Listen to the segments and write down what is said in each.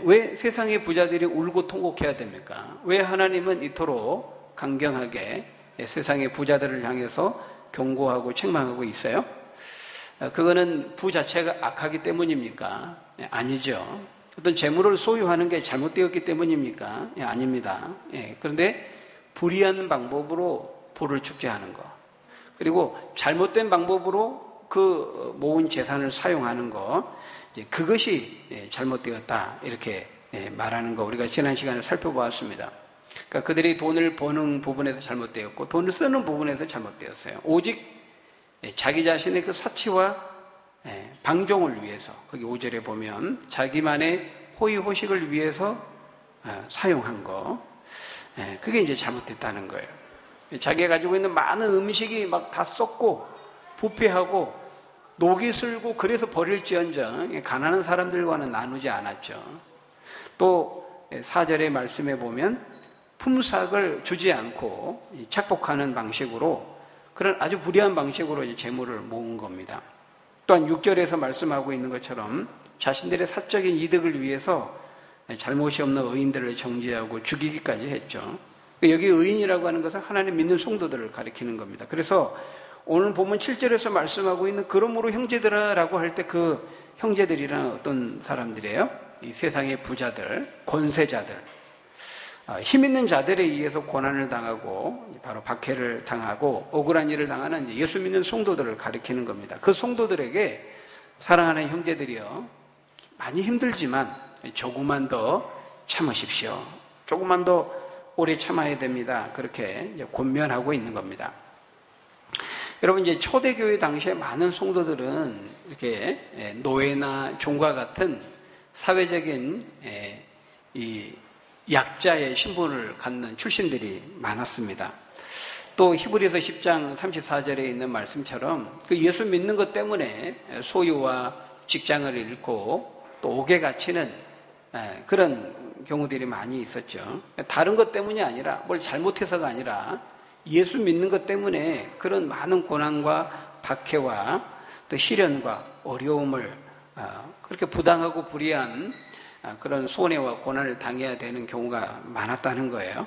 왜 세상의 부자들이 울고 통곡해야 됩니까? 왜 하나님은 이토록 강경하게 세상의 부자들을 향해서 경고하고 책망하고 있어요? 그거는 부 자체가 악하기 때문입니까? 아니죠. 어떤 재물을 소유하는 게 잘못되었기 때문입니까? 아닙니다. 그런데 불의한 방법으로 부를 축제하는 거, 그리고 잘못된 방법으로 그 모은 재산을 사용하는 거, 그것이 잘못되었다 이렇게 말하는 거 우리가 지난 시간에 살펴보았습니다. 그러니까 그들이 돈을 버는 부분에서 잘못되었고 돈을 쓰는 부분에서 잘못되었어요. 오직 자기 자신의 그 사치와 방종을 위해서, 거기 5절에 보면 자기만의 호의호식을 위해서 사용한 거, 그게 이제 잘못됐다는 거예요. 자기가 가지고 있는 많은 음식이 막 다 썩고 부패하고 녹이 슬고 그래서 버릴지언정 가난한 사람들과는 나누지 않았죠. 또 4절의 말씀에 보면 품삯을 주지 않고 착복하는 방식으로, 그런 아주 불의한 방식으로 이제 재물을 모은 겁니다. 또한 6절에서 말씀하고 있는 것처럼 자신들의 사적인 이득을 위해서 잘못이 없는 의인들을 정죄하고 죽이기까지 했죠. 여기 의인이라고 하는 것은 하나님 믿는 성도들을 가리키는 겁니다. 그래서 오늘 보면 7절에서 말씀하고 있는 그러므로 형제들아 라고 할 때 그 형제들이란 어떤 사람들이에요? 이 세상의 부자들, 권세자들, 힘 있는 자들에 의해서 고난을 당하고 바로 박해를 당하고 억울한 일을 당하는 예수 믿는 성도들을 가리키는 겁니다. 그 성도들에게 사랑하는 형제들이요, 많이 힘들지만 조금만 더 참으십시오. 조금만 더 오래 참아야 됩니다. 그렇게 권면하고 있는 겁니다. 여러분, 이제 초대교회 당시에 많은 성도들은 이렇게 노예나 종과 같은 사회적인 이 약자의 신분을 갖는 출신들이 많았습니다. 또 히브리서 10장 34절에 있는 말씀처럼 그 예수 믿는 것 때문에 소유와 직장을 잃고 또 옥에 갇히는 그런 경우들이 많이 있었죠. 다른 것 때문이 아니라, 뭘 잘못해서가 아니라 예수 믿는 것 때문에 그런 많은 고난과 박해와 또 시련과 어려움을 그렇게 부당하고 불의한 그런 손해와 고난을 당해야 되는 경우가 많았다는 거예요.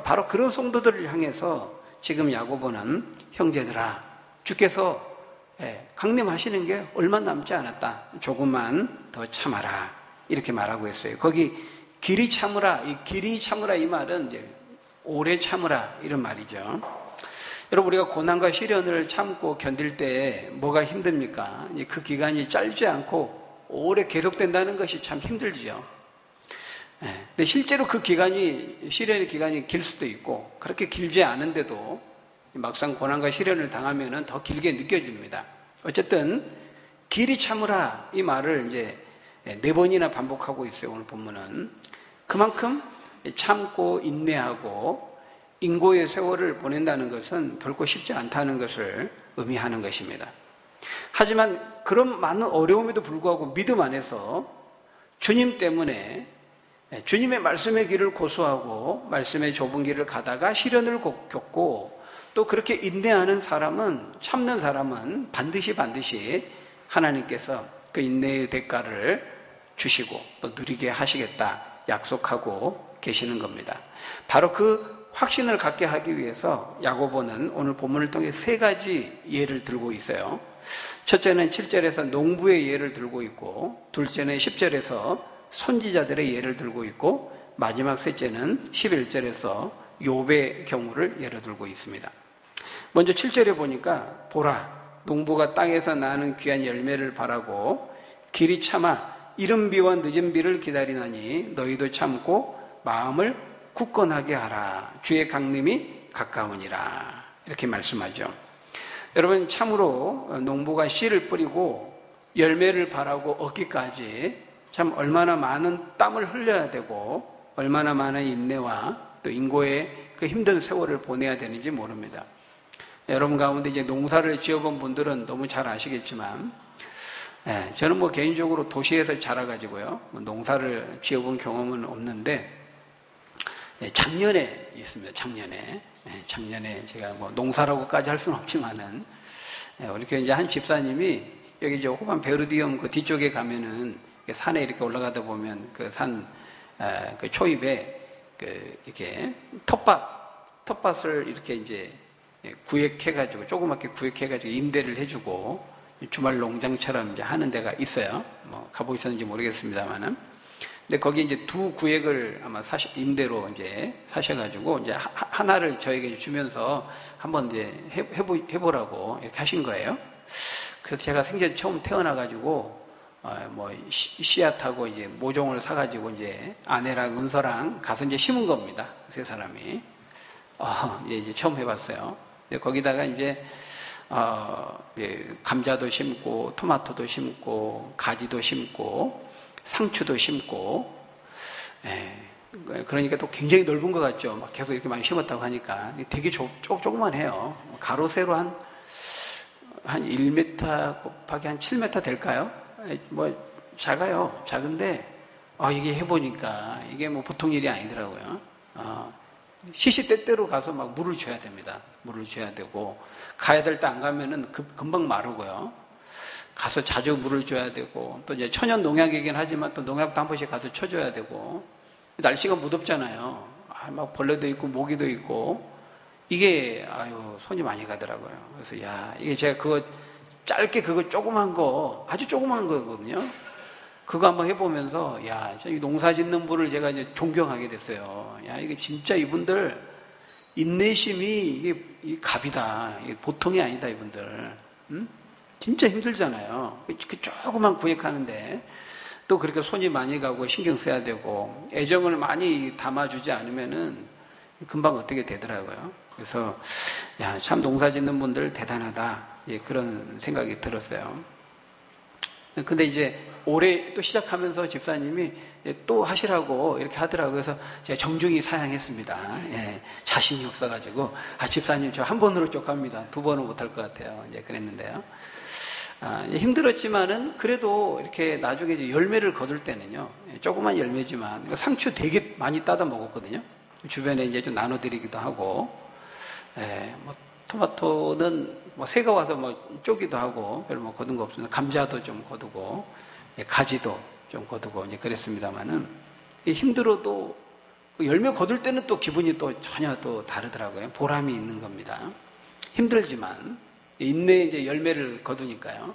바로 그런 성도들을 향해서 지금 야고보는 형제들아, 주께서 강림하시는 게 얼마 남지 않았다. 조금만 더 참아라. 이렇게 말하고 있어요. 거기 길이 참으라, 이 길이 참으라 이 말은 이제 오래 참으라 이런 말이죠. 여러분, 우리가 고난과 시련을 참고 견딜 때 뭐가 힘듭니까? 그 기간이 짧지 않고 오래 계속된다는 것이 참 힘들죠. 근데 실제로 그 기간이, 시련의 기간이 길 수도 있고 그렇게 길지 않은데도 막상 고난과 시련을 당하면 더 길게 느껴집니다. 어쨌든 길이 참으라 이 말을 이제 4번이나 반복하고 있어요. 오늘 본문은 그만큼 참고 인내하고 인고의 세월을 보낸다는 것은 결코 쉽지 않다는 것을 의미하는 것입니다. 하지만 그런 많은 어려움에도 불구하고 믿음 안에서 주님 때문에 주님의 말씀의 길을 고수하고 말씀의 좁은 길을 가다가 시련을 겪고 또 그렇게 인내하는 사람은, 참는 사람은 반드시 하나님께서 그 인내의 대가를 주시고 또 누리게 하시겠다 약속하고 계시는 겁니다. 바로 그 확신을 갖게 하기 위해서 야고보는 오늘 본문을 통해 3가지 예를 들고 있어요. 첫째는 7절에서 농부의 예를 들고 있고, 둘째는 10절에서 선지자들의 예를 들고 있고, 마지막 셋째는 11절에서 욥의 경우를 예로 들고 있습니다. 먼저 7절에 보니까 보라, 농부가 땅에서 나는 귀한 열매를 바라고 길이 참아 이른 비와 늦은 비를 기다리나니 너희도 참고 마음을 굳건하게 하라. 주의 강림이 가까우니라. 이렇게 말씀하죠. 여러분, 참으로 농부가 씨를 뿌리고 열매를 바라고 얻기까지 참 얼마나 많은 땀을 흘려야 되고 얼마나 많은 인내와 또 인고의 그 힘든 세월을 보내야 되는지 모릅니다. 여러분 가운데 이제 농사를 지어본 분들은 너무 잘 아시겠지만, 저는 뭐 개인적으로 도시에서 자라가지고요, 농사를 지어본 경험은 없는데, 작년에 있습니다. 작년에 제가 뭐 농사라고까지 할 수는 없지만은, 우리 교회 이제 한 집사님이 여기 저 호반 베르디움 그 뒤쪽에 가면은 산에 이렇게 올라가다 보면 그 산 그 초입에 이렇게 텃밭을 이렇게 이제 구획해가지고 조그맣게 구획해가지고 임대를 해주고 주말 농장처럼 이제 하는 데가 있어요. 뭐 가보셨는지 모르겠습니다만은. 근데 거기 이제 두 구획을 아마 임대로 이제 사셔가지고 이제 하나를 저에게 주면서 한번 이제 해보라고 이렇게 하신 거예요. 그래서 제가 생전 처음 태어나가지고 뭐 씨앗하고 이제 모종을 사가지고 이제 아내랑 은서랑 가서 이제 심은 겁니다. 세 사람이. 이제 처음 해봤어요. 근데 거기다가 이제 감자도 심고 토마토도 심고 가지도 심고 상추도 심고, 그러니까 또 굉장히 넓은 것 같죠. 막 계속 이렇게 많이 심었다고 하니까 되게 조그만해요. 가로 세로 한 1m 곱하기 한 7m 될까요? 뭐 작아요. 작은데 이게 해보니까 이게 뭐 보통 일이 아니더라고요. 시시때때로 가서 막 물을 줘야 됩니다. 물을 줘야 되고 가야 될 때 안 가면은 금방 마르고요. 가서 자주 물을 줘야 되고 또 이제 천연 농약이긴 하지만 또 농약도 한 번씩 가서 쳐줘야 되고 날씨가 무덥잖아요. 막 벌레도 있고 모기도 있고 이게 손이 많이 가더라고요. 그래서 이게 제가 그거 짧게 그거 조그만 거 아주 조그만 거거든요. 그거 한번 해보면서 이 농사짓는 분을 제가 이제 존경하게 됐어요. 이게 진짜 이분들 인내심이 이게 갑이다. 이게 보통이 아니다 이분들. 진짜 힘들잖아요. 그 조그만 구획하는데 또 그렇게 손이 많이 가고 신경 써야 되고 애정을 많이 담아주지 않으면은 금방 어떻게 되더라고요. 그래서 참 농사 짓는 분들 대단하다. 그런 생각이 들었어요. 근데 이제 올해 또 시작하면서 집사님이 또 하시라고 이렇게 하더라고요. 그래서 제가 정중히 사양했습니다. 자신이 없어가지고 집사님 저 한 번으로 쪽 갑니다. 두 번은 못할 것 같아요. 이제 그랬는데요. 힘들었지만은 그래도 이렇게 나중에 이제 열매를 거둘 때는요, 조그만 열매지만 상추 되게 많이 따다 먹었거든요. 주변에 이제 좀 나눠드리기도 하고, 뭐 토마토는 뭐 새가 와서 뭐 쪼기도 하고 별로 뭐 거둔 거 없습니다. 감자도 좀 거두고, 가지도 좀 거두고 이제 그랬습니다만은 힘들어도 열매 거둘 때는 또 기분이 또 전혀 또 다르더라고요. 보람이 있는 겁니다. 힘들지만. 인내의 이제 열매를 거두니까요.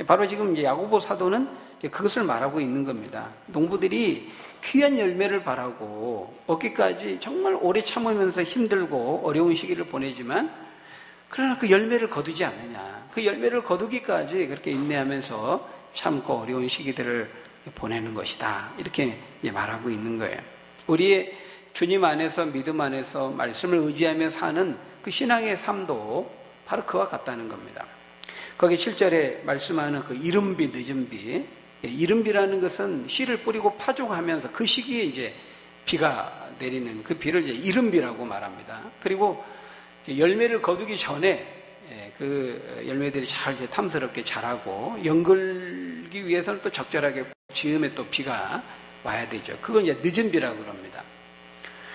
바로 지금 이제 야고보 사도는 그것을 말하고 있는 겁니다. 농부들이 귀한 열매를 바라고 얻기까지 정말 오래 참으면서 힘들고 어려운 시기를 보내지만 그러나 그 열매를 거두지 않느냐. 그 열매를 거두기까지 그렇게 인내하면서 참고 어려운 시기들을 보내는 것이다. 이렇게 말하고 있는 거예요. 우리의 주님 안에서 믿음 안에서 말씀을 의지하며 사는 그 신앙의 삶도 바로 그와 같다는 겁니다. 거기 7절에 말씀하는 그 이른비, 늦은비. 이른비라는 것은 씨를 뿌리고 파종하면서 그 시기에 이제 비가 내리는 그 비를 이제 이른비라고 말합니다. 그리고 열매를 거두기 전에 그 열매들이 잘 이제 탐스럽게 자라고 연글기 위해서는 또 적절하게 즈음에 또 비가 와야 되죠. 그건 이제 늦은비라고 그럽니다.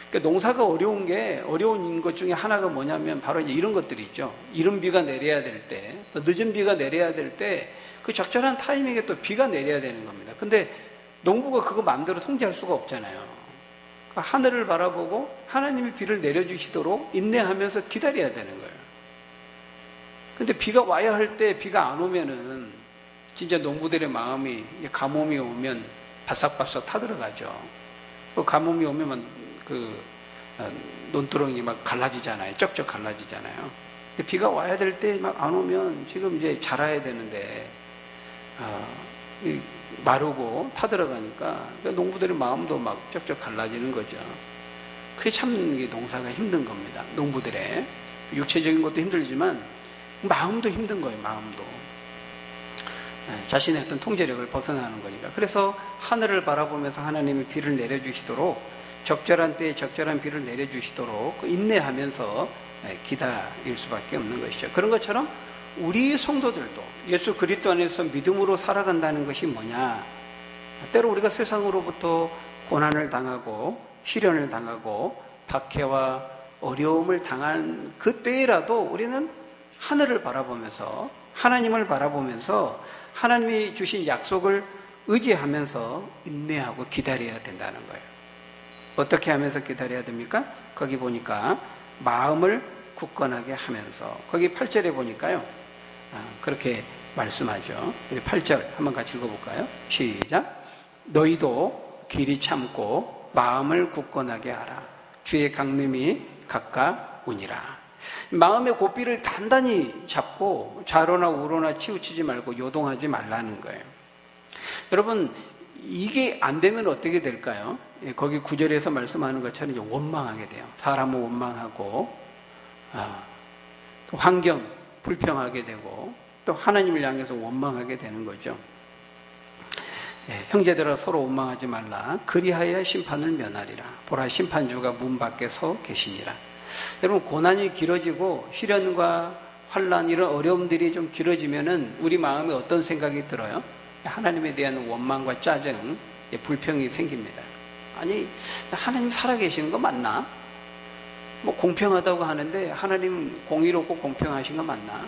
그러니까 농사가 어려운 것 중에 하나가 뭐냐면 바로 이제 이런 것들이 있죠. 이른 비가 내려야 될 때, 또 늦은 비가 내려야 될 때, 그 적절한 타이밍에 또 비가 내려야 되는 겁니다. 근데 농부가 그거 마음대로 통제할 수가 없잖아요. 그러니까 하늘을 바라보고 하나님이 비를 내려주시도록 인내하면서 기다려야 되는 거예요. 근데 비가 와야 할 때 비가 안 오면은 진짜 농부들의 마음이 가뭄이 오면 바싹바싹 타들어가죠. 그 가뭄이 오면 논두렁이 막 갈라지잖아요. 쩍쩍 갈라지잖아요. 근데 비가 와야 될 때 막 안 오면 지금 이제 자라야 되는데, 마르고 타들어가니까 농부들의 마음도 막 쩍쩍 갈라지는 거죠. 그게 참 농사가 힘든 겁니다. 농부들의 육체적인 것도 힘들지만 마음도 힘든 거예요. 마음도. 자신의 어떤 통제력을 벗어나는 거니까. 그래서 하늘을 바라보면서 하나님이 비를 내려주시도록 적절한 때에 적절한 비를 내려주시도록 인내하면서 기다릴 수밖에 없는 것이죠. 그런 것처럼 우리 성도들도 예수 그리스도 안에서 믿음으로 살아간다는 것이 뭐냐? 때로 우리가 세상으로부터 고난을 당하고 시련을 당하고 박해와 어려움을 당한 그때라도 우리는 하늘을 바라보면서 하나님을 바라보면서 하나님이 주신 약속을 의지하면서 인내하고 기다려야 된다는 거예요. 어떻게 하면서 기다려야 됩니까? 거기 보니까 마음을 굳건하게 하면서, 거기 8절에 보니까요, 그렇게 말씀하죠. 우리 8절 한번 같이 읽어볼까요? 시작. 너희도 길이 참고 마음을 굳건하게 하라. 주의 강림이 가까우니라. 마음의 고삐를 단단히 잡고 좌로나 우로나 치우치지 말고 요동하지 말라는 거예요. 여러분, 이게 안 되면 어떻게 될까요? 거기 9절에서 말씀하는 것처럼 원망하게 돼요. 사람은 원망하고, 또 환경 불평하게 되고, 또 하나님을 향해서 원망하게 되는 거죠. 형제들아 서로 원망하지 말라. 그리하여 심판을 면하리라. 보라, 심판주가 문 밖에 서 계시니라. 여러분, 고난이 길어지고 시련과 환난, 이런 어려움들이 좀 길어지면은 우리 마음에 어떤 생각이 들어요? 하나님에 대한 원망과 짜증, 불평이 생깁니다. 아니, 하나님 살아계시는 거 맞나? 뭐 공평하다고 하는데 하나님 공의롭고 공평하신 거 맞나?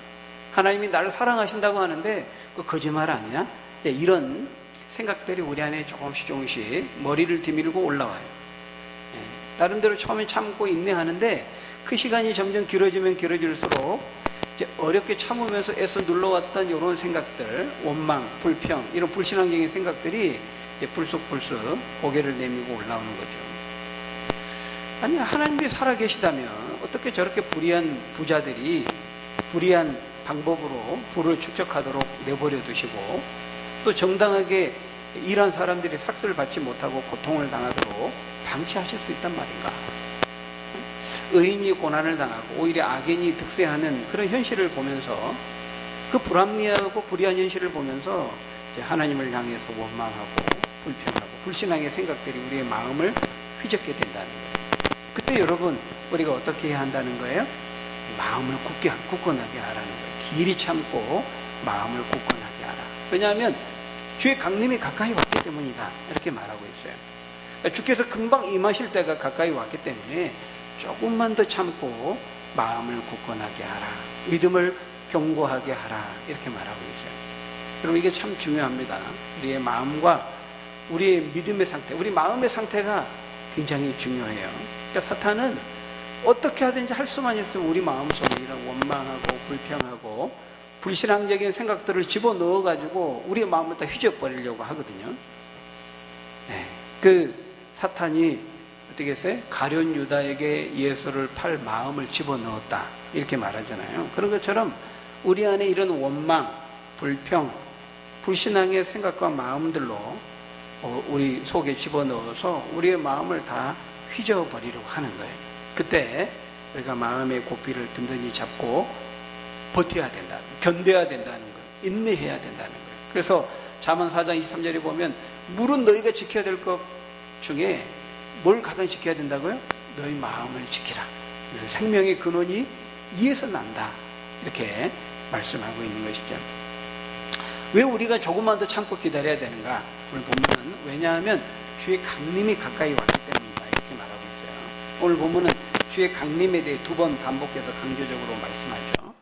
하나님이 나를 사랑하신다고 하는데 그 거짓말 아니야? 이런 생각들이 우리 안에 조금씩 머리를 디밀고 올라와요. 나름대로 처음에 참고 인내하는데 그 시간이 점점 길어지면 길어질수록 이제 어렵게 참으면서 애써 눌러왔던 이런 생각들, 원망, 불평, 이런 불신앙적인 생각들이 이제 불쑥불쑥 고개를 내밀고 올라오는 거죠. 아니, 하나님이 살아계시다면 어떻게 저렇게 불의한 부자들이 불의한 방법으로 부를 축적하도록 내버려 두시고, 또 정당하게 일한 사람들이 삭스를 받지 못하고 고통을 당하도록 방치하실 수 있단 말인가? 의인이 고난을 당하고 오히려 악인이 득세하는 그런 현실을 보면서, 그 불합리하고 불의한 현실을 보면서 이제 하나님을 향해서 원망하고 불평하고 불신앙의 생각들이 우리의 마음을 휘젓게 된다는 거예요. 그때 여러분, 우리가 어떻게 해야 한다는 거예요? 마음을 굳건하게 하라는 거예요. 길이 참고 마음을 굳건하게 하라. 왜냐하면 주의 강림이 가까이 왔기 때문이다, 이렇게 말하고 있어요. 그러니까 주께서 금방 임하실 때가 가까이 왔기 때문에 조금만 더 참고 마음을 굳건하게 하라, 믿음을 견고하게 하라, 이렇게 말하고 있어요. 여러분, 이게 참 중요합니다. 우리의 마음과 우리의 믿음의 상태, 우리 마음의 상태가 굉장히 중요해요. 그러니까 사탄은 어떻게 하든지 할 수만 있으면 우리 마음속에 이런 원망하고 불평하고 불신앙적인 생각들을 집어넣어가지고 우리의 마음을 다 휘저버리려고 하거든요. 그 사탄이 어떻게 했어요? 가룟 유다에게 예수를 팔 마음을 집어넣었다, 이렇게 말하잖아요. 그런 것처럼 우리 안에 이런 원망, 불평, 불신앙의 생각과 마음들로 우리 속에 집어넣어서 우리의 마음을 다 휘저어버리려고 하는 거예요. 그때 우리가 마음의 고삐를 든든히 잡고 버텨야 된다, 견뎌야 된다는 거예요. 인내해야 된다는 거예요. 그래서 잠언 4장 23절에 보면 물은 너희가 지켜야 될 것 중에 뭘 가장 지켜야 된다고요? 너희 마음을 지키라. 생명의 근원이 이에서 난다, 이렇게 말씀하고 있는 것이죠. 왜 우리가 조금만 더 참고 기다려야 되는가? 오늘 보면은, 왜냐하면 주의 강림이 가까이 왔기 때문이다, 이렇게 말하고 있어요. 오늘 보면은 주의 강림에 대해 2번 반복해서 강조적으로 말씀하죠.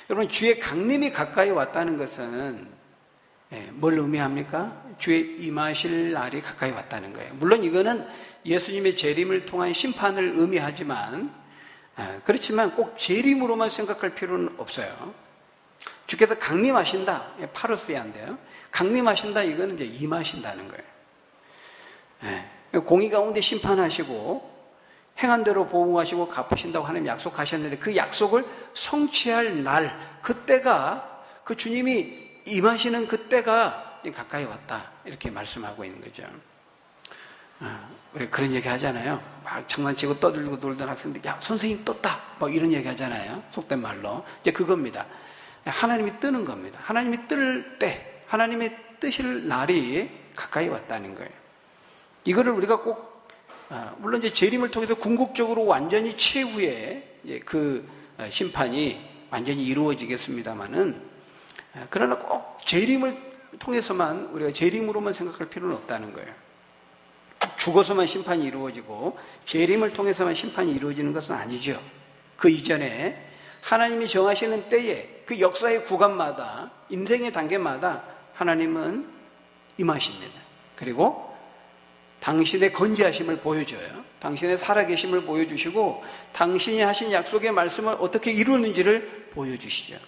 여러분, 주의 강림이 가까이 왔다는 것은 뭘 의미합니까? 주의 임하실 날이 가까이 왔다는 거예요. 물론 이거는 예수님의 재림을 통한 심판을 의미하지만, 그렇지만 꼭 재림으로만 생각할 필요는 없어요. 주께서 강림하신다, 파루스야인데요. 강림하신다, 이거는 이제 임하신다는 거예요. 공의 가운데 심판하시고 행한 대로 보응하시고 갚으신다고 하나님 약속하셨는데, 그 약속을 성취할 날, 그때가, 그 주님이 임하시는 그때가 가까이 왔다, 이렇게 말씀하고 있는 거죠. 우리 그런 얘기 하잖아요. 막 장난치고 떠들고 놀던 학생들, 야, 선생님 떴다, 막 이런 얘기 하잖아요. 속된 말로. 이제 그겁니다. 하나님이 뜨는 겁니다. 하나님이 뜰 때, 하나님의 뜨실 날이 가까이 왔다는 거예요. 이거를 우리가 꼭, 물론 이제 재림을 통해서 궁극적으로 완전히 최후의 이제 그 심판이 완전히 이루어지겠습니다만은, 그러나 꼭 재림을 통해서만, 우리가 재림으로만 생각할 필요는 없다는 거예요. 죽어서만 심판이 이루어지고 재림을 통해서만 심판이 이루어지는 것은 아니죠. 그 이전에 하나님이 정하시는 때에, 그 역사의 구간마다, 인생의 단계마다 하나님은 임하십니다. 그리고 당신의 건재하심을 보여줘요. 당신의 살아계심을 보여주시고 당신이 하신 약속의 말씀을 어떻게 이루는지를 보여주시죠.